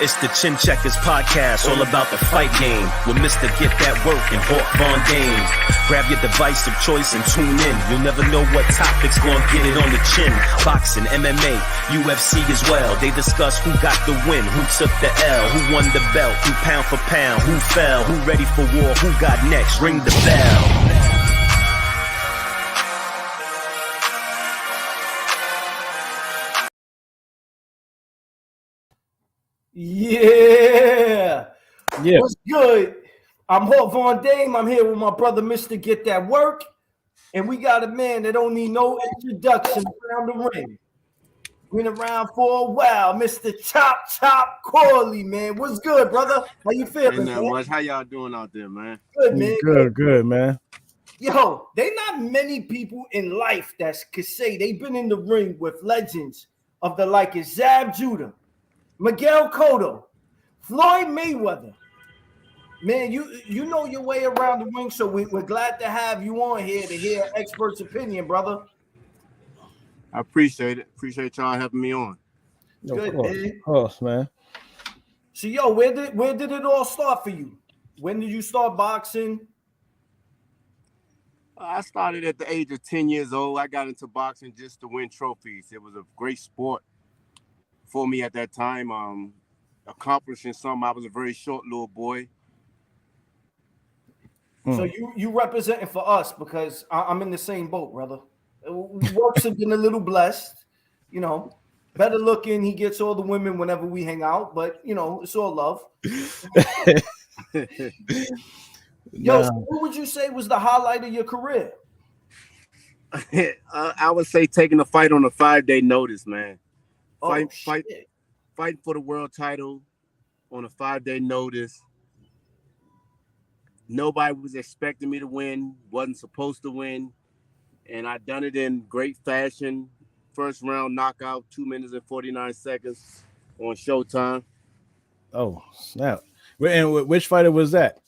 It's the Chin Checkerz podcast, all about the fight game with Mr. Get That Work and Hawk Von Dame. Grab your device of choice and tune in. You'll never know what topics gonna get it on the chin. Boxing, MMA, UFC as well. They discuss who got the win, who took the L, who won the belt, who pound for pound, who fell, who ready for war, who got next. Ring the bell. Yeah. What's good? I'm Hawk Von Dame. I'm here with my brother, Mr. Get That Work. And we got a man that don't need no introduction around the ring. Been around for a while, Mr. Chop Corley, man. What's good, brother? How you feeling, man? Much. How y'all doing out there, man? Good, man. Good, man. Yo, they not many people in life that could say they've been in the ring with legends of the like of Zab Judah, Miguel Cotto, Floyd Mayweather. Man, you know your way around the ring, so we're glad to have you on here to hear expert's opinion, brother. I appreciate it. Appreciate y'all having me on. Good, of course, man. So, yo, where did it all start for you? When did you start boxing? I started at the age of 10 years old. I got into boxing just to win trophies. It was a great sport for me at that time. Accomplishing something. I was a very short little boy. So you representing for us, because I'm in the same boat, brother. Works have been a little blessed, you know, better looking. He gets all the women whenever we hang out, but you know, it's all love. Yo, so what would you say was the highlight of your career? I would say taking a fight on a 5-day notice, man. Fighting for the world title on a 5-day notice. Nobody was expecting me to win, wasn't supposed to win. And I done it in great fashion. First round knockout, 2 minutes and 49 seconds on Showtime. Oh, snap. And which fighter was that?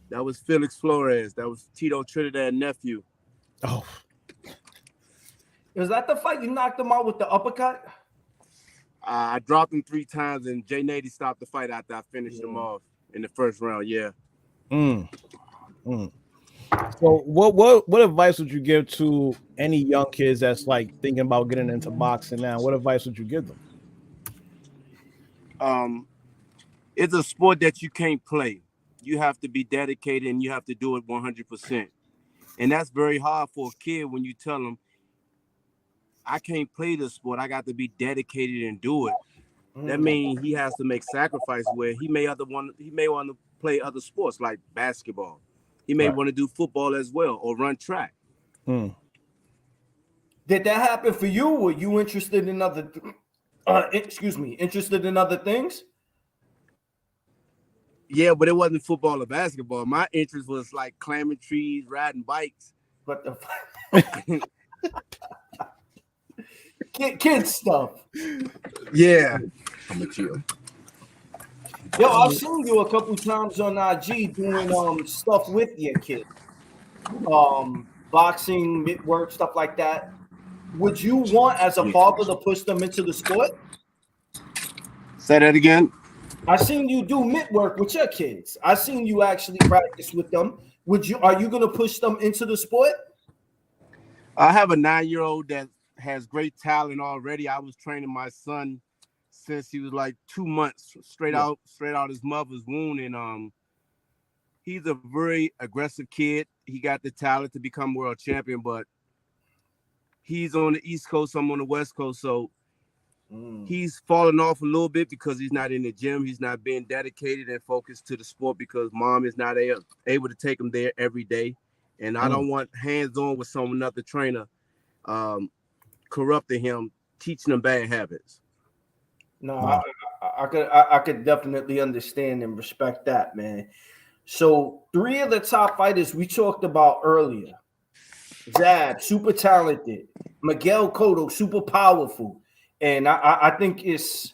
That was Felix Flores. That was Tito Trinidad nephew. Oh. Is that the fight you knocked him out with the uppercut? I dropped him 3 times, and Jay Nady stopped the fight after I finished him off in the first round, yeah. So what advice would you give to any young kids that's like thinking about getting into boxing now? What advice would you give them? It's a sport that you can't play. You have to be dedicated and you have to do it 100%. And that's very hard for a kid when you tell them, I can't play this sport. I got to be dedicated and do it. That means he has to make sacrifice where he may want to play other sports like basketball. He may want to do football as well or run track. Did that happen for you? Were you interested in other interested in other things? Yeah, but it wasn't football or basketball. My interest was like climbing trees, riding bikes. But the kid stuff. Yeah. I'm a chill. Yo, I've seen you a couple times on IG doing stuff with your kid. Boxing, mitt work, stuff like that. Would you want as a father to push them into the sport? Say that again. I seen you do mitt work with your kids. I seen you actually practice with them. Are you gonna push them into the sport? I have a 9-year-old that has great talent already. I was training my son since he was like 2 months, straight out his mother's womb, and he's a very aggressive kid. He got the talent to become world champion, but he's on the East Coast, I'm on the West Coast, so he's falling off a little bit because he's not in the gym. He's not being dedicated and focused to the sport because mom is not able to take him there every day, and I don't want hands-on with another trainer corrupting him, teaching him bad habits. No, I could definitely understand and respect that, man. So 3 of the top fighters we talked about earlier. Zab, super talented. Miguel Cotto, super powerful. And I think it's,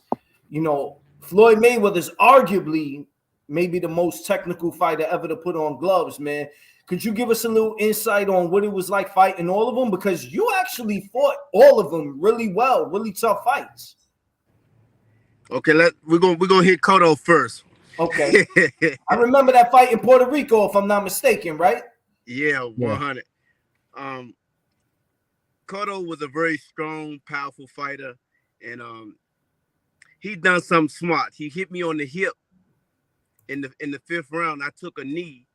you know, Floyd Mayweather's arguably maybe the most technical fighter ever to put on gloves, man. Could you give us a little insight on what it was like fighting all of them? Because you actually fought all of them really well, really tough fights. Okay, we're gonna hit Cotto first. Okay. I remember that fight in Puerto Rico, if I'm not mistaken, right? Yeah, 100. Cotto was a very strong, powerful fighter, and he done something smart. He hit me on the hip in the 5th round. I took a knee,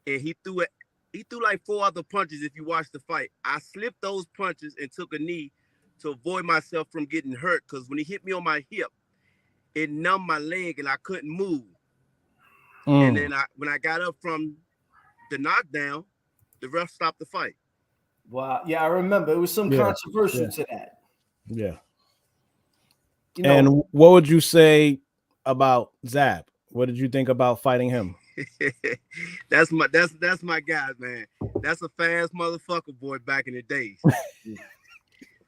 and he threw it. He threw like 4 other punches. If you watch the fight, I slipped those punches and took a knee to avoid myself from getting hurt. Because when he hit me on my hip, it numbed my leg and I couldn't move. And then when I got up from the knockdown, the ref stopped the fight. Wow. Yeah, I remember. It was some controversial to that. Yeah. You know, and what would you say about Zab? What did you think about fighting him? That's my guy, man. That's a fast motherfucker, boy, back in the days.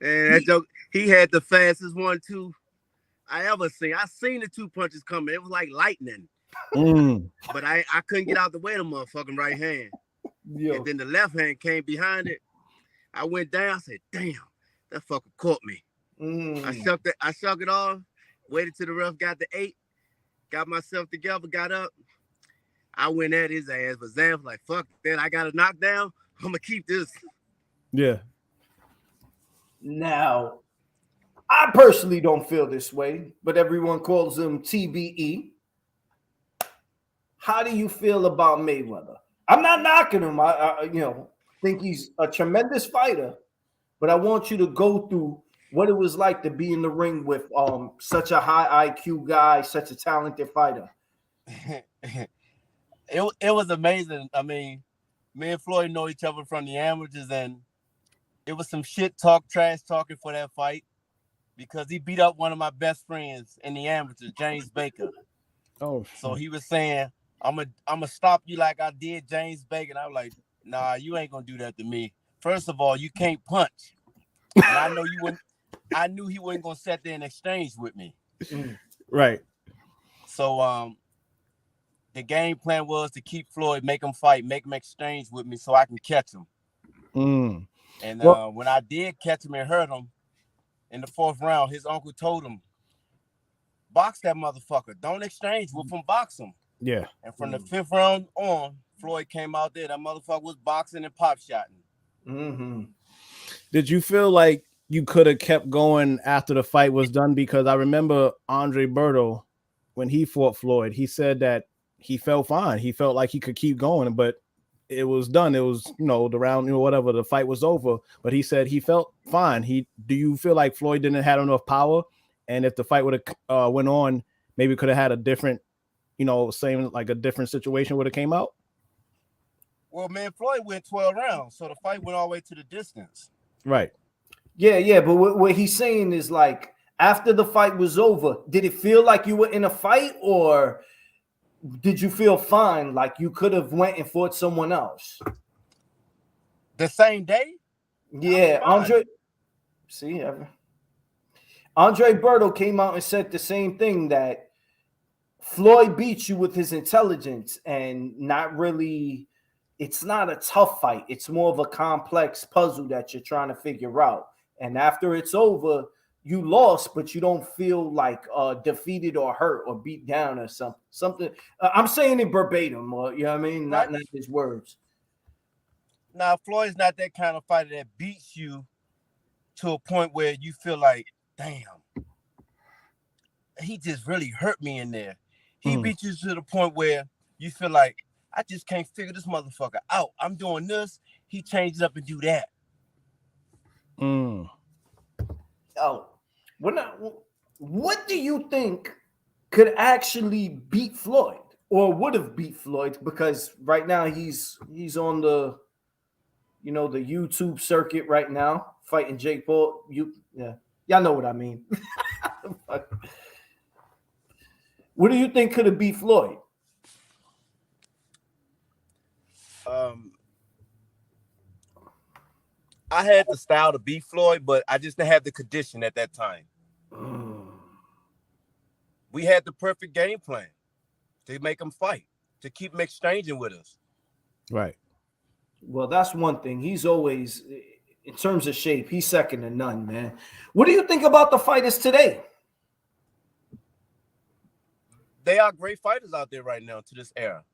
And that joke, he had the fastest 1-2 I ever seen. I seen the 2 punches coming. It was like lightning. But I couldn't get out the way of the motherfucking right hand. Yo. And then the left hand came behind it. I went down. I said, damn, that fucker caught me. I shucked it off, waited till the ref got the 8, got myself together, got up. I went at his ass, but Zam was like, fuck that. I got a knockdown. I'm going to keep this. Yeah. Now, I personally don't feel this way, but everyone calls him TBE. How do you feel about Mayweather? I'm not knocking him. I think he's a tremendous fighter, but I want you to go through what it was like to be in the ring with such a high IQ guy, such a talented fighter. It was amazing. I mean, me and Floyd know each other from the amateurs, and it was some shit talk, trash talking for that fight because he beat up one of my best friends in the amateurs, James Baker. Oh, so he was saying, I'm gonna stop you like I did James Baker. And I was like, nah, you ain't gonna do that to me. First of all, you can't punch. And I know you wouldn't. I knew he wasn't gonna sit there and exchange with me. Right. So the game plan was to keep Floyd, make him fight, make him exchange with me so I can catch him. And when I did catch him and hurt him in the 4th round, his uncle told him, box that motherfucker. Don't exchange with him, box him. Yeah. And from the 5th round on, Floyd came out there. That motherfucker was boxing and pop shotting. Did you feel like you could have kept going after the fight was done? Because I remember Andre Berto, when he fought Floyd, he said that he felt fine. He felt like he could keep going, but it was done. It was, the round, whatever, the fight was over. But he said he felt fine. Do you feel like Floyd didn't have enough power? And if the fight would have went on, maybe could have had a different, same like a different situation would have came out? Well, man, Floyd went 12 rounds, so the fight went all the way to the distance. Right. Yeah, but what he's saying is like after the fight was over, did it feel like you were in a fight, or did you feel fine, like you could have went and fought someone else? The same day? Yeah, Andre Berto came out and said the same thing, that Floyd beats you with his intelligence and not really, it's not a tough fight. It's more of a complex puzzle that you're trying to figure out. And after it's over, you lost, but you don't feel like defeated or hurt or beat down or something. I'm saying it verbatim, you know what I mean? Not his words. Now, Floyd's not that kind of fighter that beats you to a point where you feel like, damn, he just really hurt me in there. He beat you to the point where you feel like, I just can't figure this motherfucker out. I'm doing this. He changes up and do that. Oh, what do you think could actually beat Floyd, or would have beat Floyd? Because right now he's on the, the YouTube circuit right now, fighting Jake Paul. Y'all know what I mean. What do you think could have beat Floyd? I had the style to beat Floyd, but I just didn't have the condition at that time. We had the perfect game plan to make him fight, to keep him exchanging with us. Right. Well, that's one thing. He's always, in terms of shape, he's second to none, man. What do you think about the fighters today? they are great fighters out there right now to this era.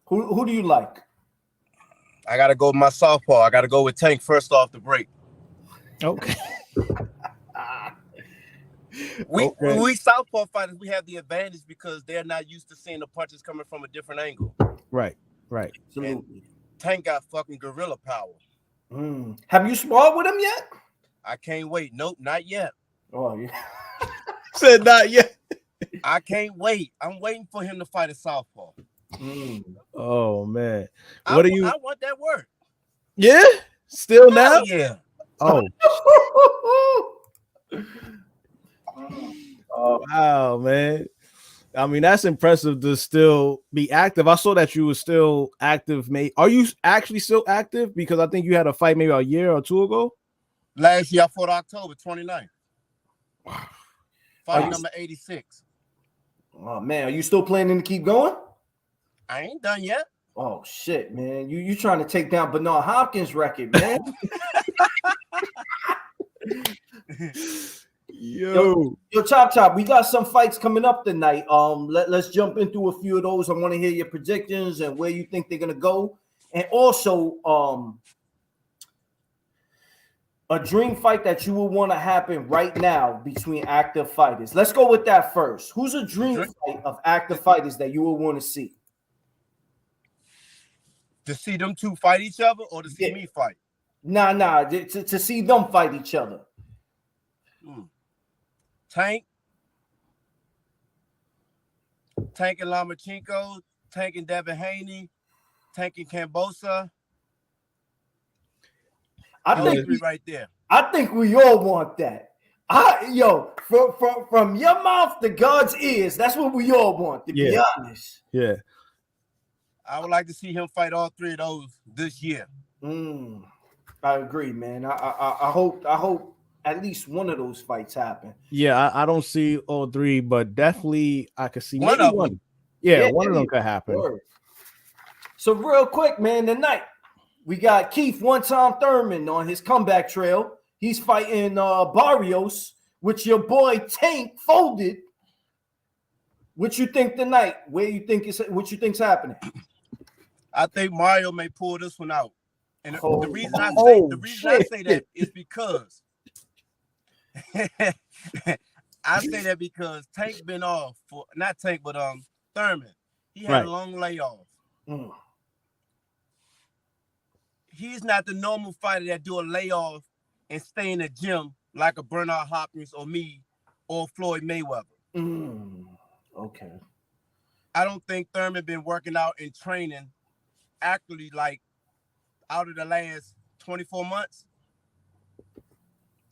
Who do you like? I gotta go with my southpaw. I gotta go with Tank first off the break. Okay. We southpaw fighters, we have the advantage because they're not used to seeing the punches coming from a different angle. Right. Absolutely. Tank got fucking gorilla power. Have you sparred with him yet? I can't wait. Nope, not yet. Oh yeah. Said not yet. I can't wait. I'm waiting for him to fight a southpaw. Oh man. I want that work. Yeah? Still now? Yeah. Oh. Wow, man. I mean, that's impressive to still be active. I saw that you were still active, mate. Are you actually still active? Because I think you had a fight maybe a year or two ago. Last year I fought October 29th. Fight number 86. Oh man, are you still planning to keep going? I ain't done yet. Oh shit, man. You trying to take down Bernard Hopkins' record, man. Yo, Chop, we got some fights coming up tonight. Let's jump into a few of those. I want to hear your predictions and where you think they're gonna go, and also a dream fight that you would want to happen right now between active fighters. Let's go with that first. Who's a dream fight of active fighters that you would want to see? To see them two fight each other or to see me fight? Nah. To see them fight each other. Tank and Lomachenko, Tank and Devin Haney, Tank and Kambosa. I think right there. I think we all want that. From your mouth to God's ears, that's what we all want, to be honest. Yeah. I would like to see him fight all three of those this year. I agree, man. I hope at least one of those fights happen. Yeah, I don't see all three, but definitely I could see one of them. Yeah, one of them could happen. Sure. So real quick, man, tonight we got Keith one-time Thurman on his comeback trail. He's fighting Barrios, which your boy Tank folded. What you think tonight? What you think's happening? I think Mario may pull this one out. And the reason I say that is because I say that because Tank's been off for not Tank, but Thurman. He had a long layoff. He's not the normal fighter that do a layoff and stay in the gym like a Bernard Hopkins or me or Floyd Mayweather. Okay. I don't think Thurman been working out and training actually like out of the last 24 months.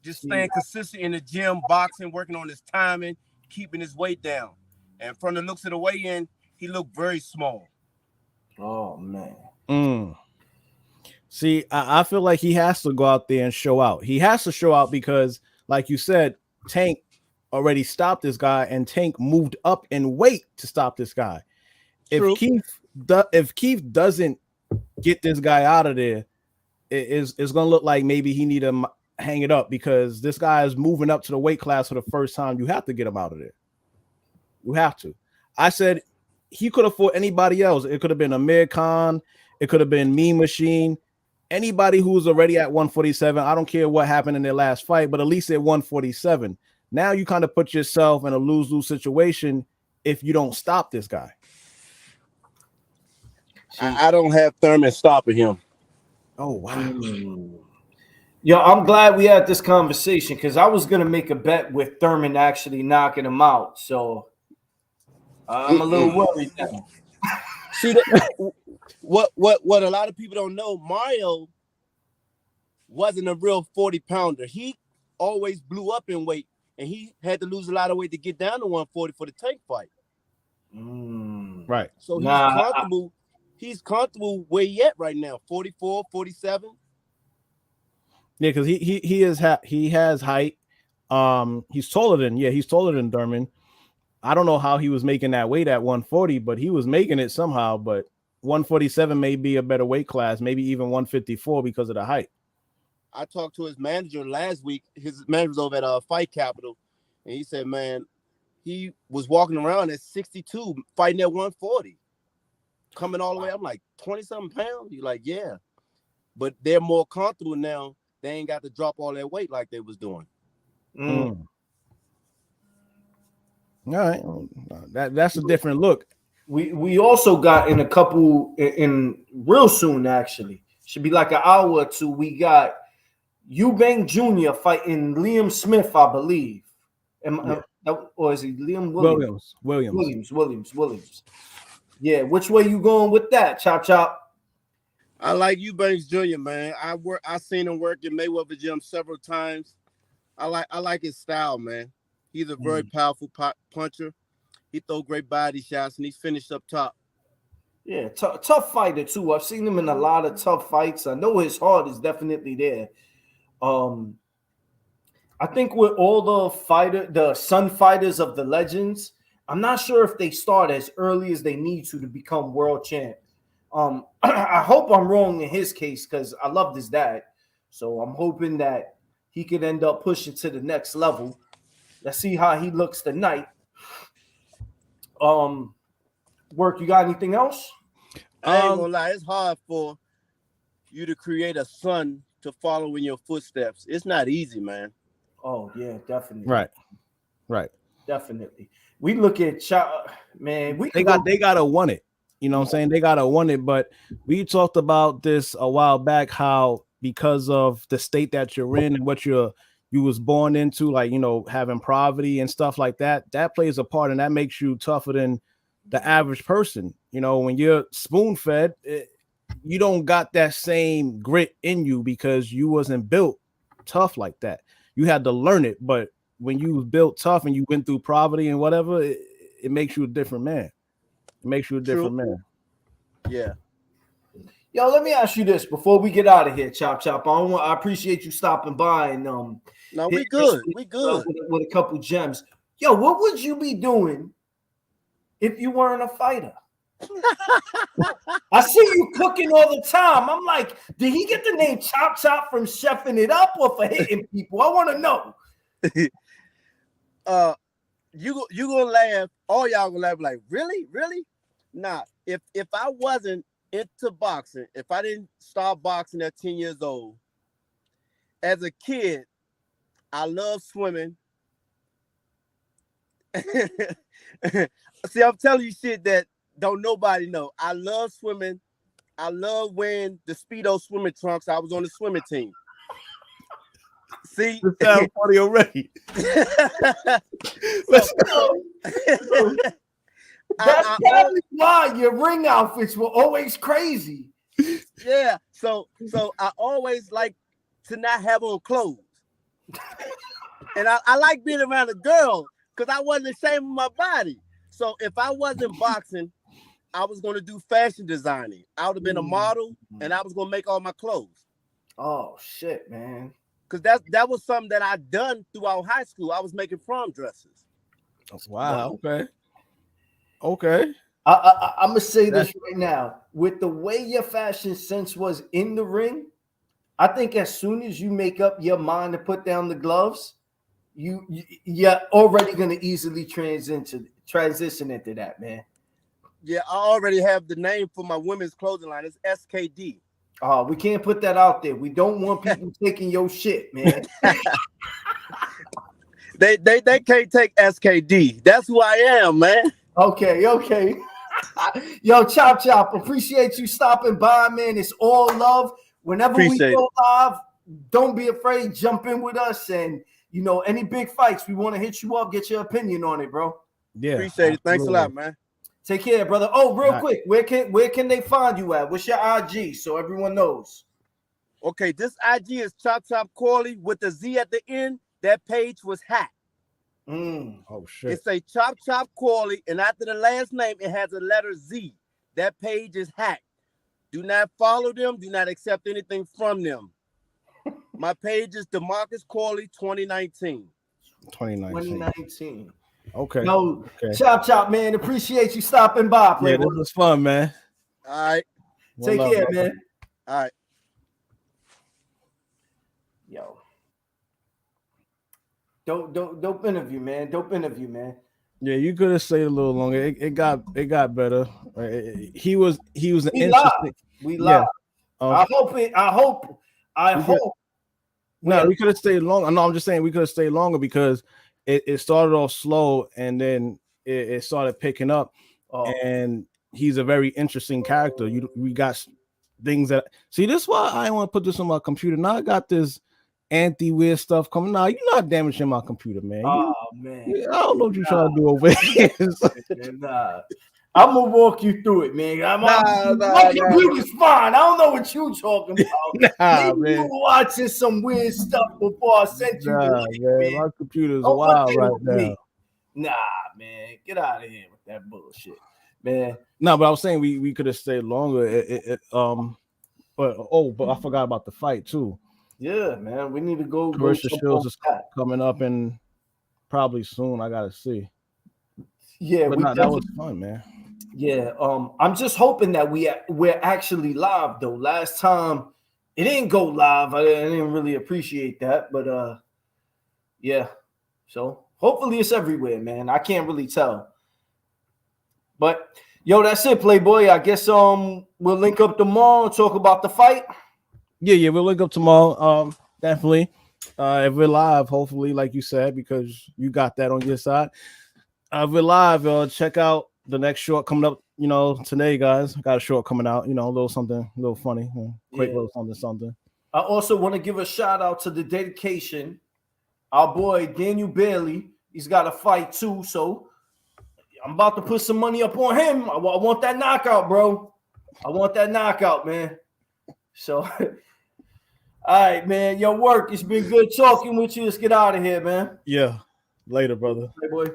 Just staying consistent in the gym, boxing, working on his timing, keeping his weight down. And from the looks of the weigh-in, he looked very small. Oh, man. See, I feel like he has to go out there and show out. He has to show out because, like you said, Tank already stopped this guy, and Tank moved up in weight to stop this guy. True. If Keith doesn't get this guy out of there, it's going to look like maybe he need to hang it up because this guy is moving up to the weight class for the first time. You have to get him out of there. You have to. I said he could have fought anybody else. It could have been Amir Khan. It could have been Mean Machine. Anybody who's already at 147. I don't care what happened in their last fight, but at least at 147. Now you kind of put yourself in a lose-lose situation if you don't stop this guy. I don't have Thurman stopping him. Oh, wow. Yo, I'm glad we had this conversation because I was going to make a bet with Thurman actually knocking him out. So I'm a little worried now. See, what a lot of people don't know, Mario wasn't a real 40-pounder. He always blew up in weight, and he had to lose a lot of weight to get down to 140 for the Tank fight. Right. So he's comfortable. He's comfortable where he at right now, 44, 47. Yeah, because he has height. He's taller than Thurman. I don't know how he was making that weight at 140, but he was making it somehow. But 147 may be a better weight class, maybe even 154 because of the height. I talked to his manager last week. His manager was over at Fight Capital, and he said, man, he was walking around at 62, fighting at 140, coming all the way. I'm like 20-something pounds. You're like, yeah, but they're more comfortable now. They ain't got to drop all that weight like they was doing. All right, that's a different look. We also got in a couple in real soon, actually. Should be like an hour or two. We got Eubank Jr. fighting Liam Smith, I believe. Or is he Liam Williams? Williams. Yeah, which way you going with that? Chop chop. I like Eubanks Jr., man. I seen him work in Mayweather gym several times. I like his style, man. He's a very powerful puncher. He throw great body shots, and he's finished up top. Yeah, tough fighter too. I've seen him in a lot of tough fights. I know his heart is definitely there. I think with all the son fighters of the legends, I'm not sure if they start as early as they need to become world champ. I hope I'm wrong in his case because I loved his dad. So I'm hoping that he could end up pushing to the next level. Let's see how he looks tonight. Work, you got anything else? I ain't gonna lie, it's hard for you to create a son to follow in your footsteps. It's not easy, man. Oh yeah, definitely. Right. Definitely. We look at man. They gotta want it. You know what I'm saying? They gotta want it. But we talked about this a while back. How because of the state that you're in and what you was born into, like having poverty and stuff like that, that plays a part, and that makes you tougher than the average person. When you're spoon fed, you don't got that same grit in you because you wasn't built tough like that. You had to learn it, but when you was built tough and you went through poverty and whatever, it makes you a different man. It makes you a different man. Yeah. Yo, let me ask you this before we get out of here, Chop Chop. I appreciate you stopping by and no, we good. We good with a couple gems. Yo, what would you be doing if you weren't a fighter? I see you cooking all the time. I'm like, did he get the name Chop Chop from chefing it up or for hitting people? I want to know. You gonna laugh. All y'all gonna laugh like, really? Nah, if I wasn't into boxing, if I didn't start boxing at 10 years old, as a kid, I love swimming. See, I'm telling you shit that don't nobody know. I love swimming. I love wearing the Speedo swimming trunks. I was on the swimming team. See, it sounds funny already. That's probably why your ring outfits were always crazy. Yeah, so I always like to not have on clothes, and I like being around a girl because I wasn't ashamed of my body. So if I wasn't boxing, I was going to do fashion designing. I would have been a model, and I was going to make all my clothes. Oh shit, man! Because that was something that I done throughout high school. I was making prom dresses. Wow. Okay. I'm gonna say this right now. With the way your fashion sense was in the ring, I think as soon as you make up your mind to put down the gloves, you're already gonna easily transition into that, man. Yeah, I already have the name for my women's clothing line. It's SKD. Oh, we can't put that out there. We don't want people taking your shit, man. They can't take SKD. That's who I am, man. Okay. Yo, Chop, appreciate you stopping by, man. It's all love. Whenever we go live, don't be afraid. Jump in with us, and any big fights, we want to hit you up, get your opinion on it, bro. Yeah, appreciate it. Thanks a lot, man. Take care, brother. Oh, real quick, where can they find you at? What's your IG so everyone knows? Okay, this IG is Chop Corley with the Z at the end. That page was hacked. Oh shit! It say Chop Corley, and after the last name, it has a letter Z. That page is hacked. Do not follow them. Do not accept anything from them. My page is DeMarcus Corley 2019. 2019. Okay. No, okay. Chop, man. Appreciate you stopping by. Yeah, this was fun, man. All right. Take care, man. All right. Yo. Dope interview, man. Yeah, you could have stayed a little longer. It got better. He was an We interesting. live. We Yeah. live. I hope. No, we could have stayed longer. No, I'm just saying we could have stayed longer because it started off slow and then it started picking up. And he's a very interesting character. We got things that see. This is why I want to put this on my computer. Now I got this anti-weird stuff coming. Now you're not damaging my computer, man. Man, I don't know what you're trying to do over here. Nah. I'm gonna walk you through it, man. My computer's fine. I don't know what you talking about. Maybe you were watching some weird stuff before I sent you the link, man. My computer's wild right now. Nah, man, get out of here with that bullshit, man. No, but I was saying we could have stayed longer. But I forgot about the fight too. Yeah, man, we need to go. Clarissa Shields is coming up and probably soon. I gotta see. Yeah, but that was fun, man. Yeah, I'm just hoping that we're actually live though. Last time it didn't go live. I didn't really appreciate that, but yeah. So hopefully it's everywhere, man. I can't really tell. But yo, that's it, Playboy. I guess we'll link up tomorrow and talk about the fight. Yeah, we'll link up tomorrow. Definitely. If we're live, hopefully, like you said, because you got that on your side. If we're live, check out the next short coming up, today, guys. I got a short coming out, a little something, a little funny, quick little something. I also want to give a shout out to the dedication. Our boy Daniel Bailey, he's got a fight too, so I'm about to put some money up on him. I want that knockout, bro. I want that knockout, man. So, all right, man. Your work. It's been good talking with you. Let's get out of here, man. Yeah. Later, brother. Hey, boy.